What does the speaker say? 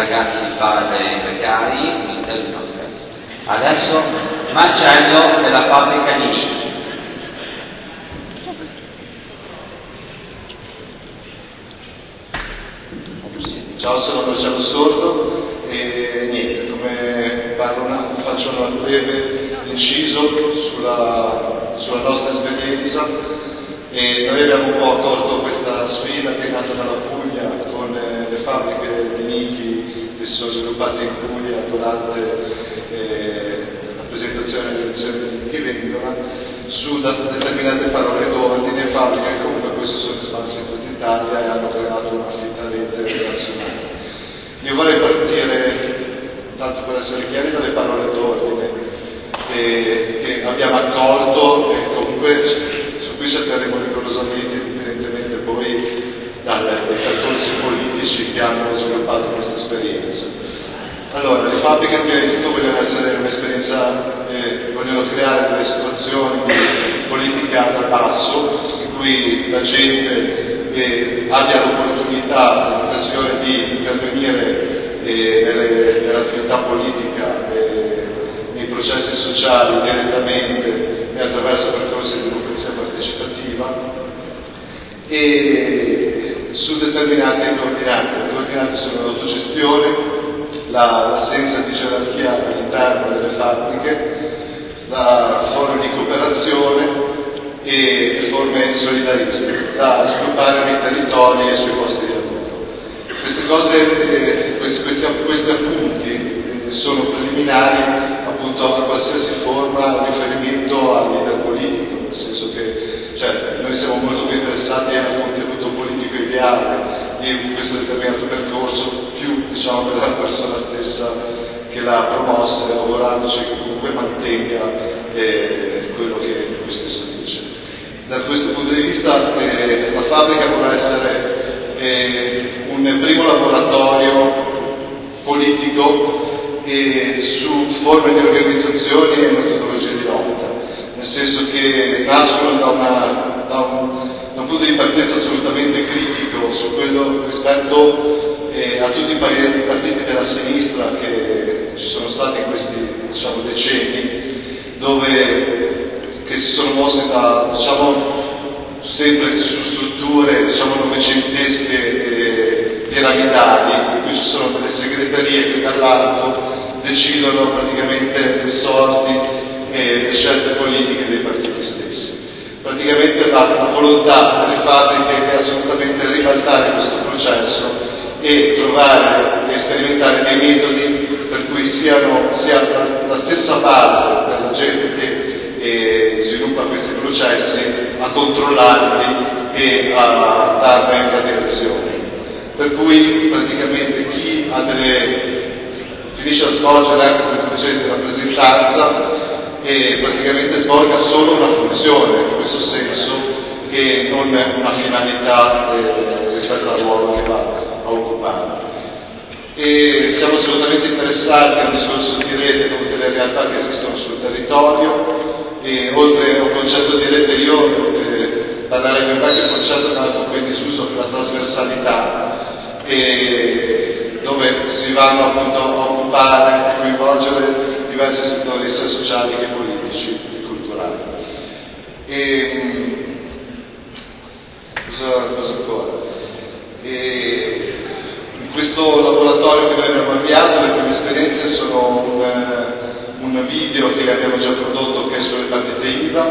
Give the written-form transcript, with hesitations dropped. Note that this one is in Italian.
ragazzi padri precari, adesso macello della fabbrica di Niki. Ciao, sono Marcello Sordo e niente, come faccio un breve inciso sulla nostra esperienza. E noi abbiamo un po' accolto questa sfida che è nata dalla Puglia con le fabbriche di Niki che si sono sviluppate in Puglia durante la presentazione delle lezioni di Niki Vendola su determinate parole d'ordine e fabbriche che comunque poi si sono espanse in tutta Italia e hanno creato una fitta rete nazionale. Io vorrei partire, tanto per essere chiari, dalle parole d'ordine che abbiamo accolto e comunque qui cercheremo rigorosamente, indipendentemente poi dai percorsi politici che hanno sviluppato questa esperienza. Allora, le fabbriche prima di tutto vogliono essere un'esperienza, vogliono creare delle situazioni di politica da basso, in cui la gente abbia l'opportunità, l'occasione di intervenire nell'attività politica, nei processi sociali direttamente e attraverso percorsi di democrazia partecipativa e su determinati ordinanze. Le ordinanze sono l'autogestione, l'assenza di gerarchia all'interno delle fabbriche, la forma di cooperazione e le forme solidaristiche da sviluppare nei territori e sui posti di lavoro. Queste cose, questi appunti sono preliminari appunto a qualsiasi forma di riferimento al leader politico, nel senso che noi siamo molto più interessati al contenuto politico ideale di questo determinato percorso, più diciamo della persona stessa che l'ha promossa, lavorandoci che comunque mantenga quello che lui stesso dice. Da questo punto di vista la fabbrica può essere un primo laboratorio politico su forme di organizzazione e metodologie di lotta, nel senso che nascono da un punto di partenza assolutamente critico su quello rispetto a tutti i partiti della sinistra che ci sono stati in questi decenni, che si sono mossi da sempre su strutture novecentesche piramidali, in cui ci sono delle segreterie che dall'alto decidono praticamente le sorti e le scelte politiche dei partiti stessi. Praticamente la volontà delle fabbriche è assolutamente ribaltare questo processo e trovare e sperimentare dei metodi per cui sia la stessa base per la gente che sviluppa questi processi a controllarli e a darne la direzione. Per cui praticamente chi finisce a svolgere anche questa funzione di rappresentanza e praticamente svolga solo una funzione in questo senso e non una finalità rispetto al ruolo che va a occupare. E siamo assolutamente interessati al discorso di rete con tutte le realtà che esistono sul territorio e oltre a un concetto di rete io parlerei di qualche concetto che è un po' in disuso per la trasversalità, dove si vanno appunto a occupare e coinvolgere diversi settori sia sociali che politici e culturali. Cosa ancora? In questo laboratorio che noi abbiamo avviato le prime esperienze sono un video che abbiamo già prodotto che è sulle partite IVA,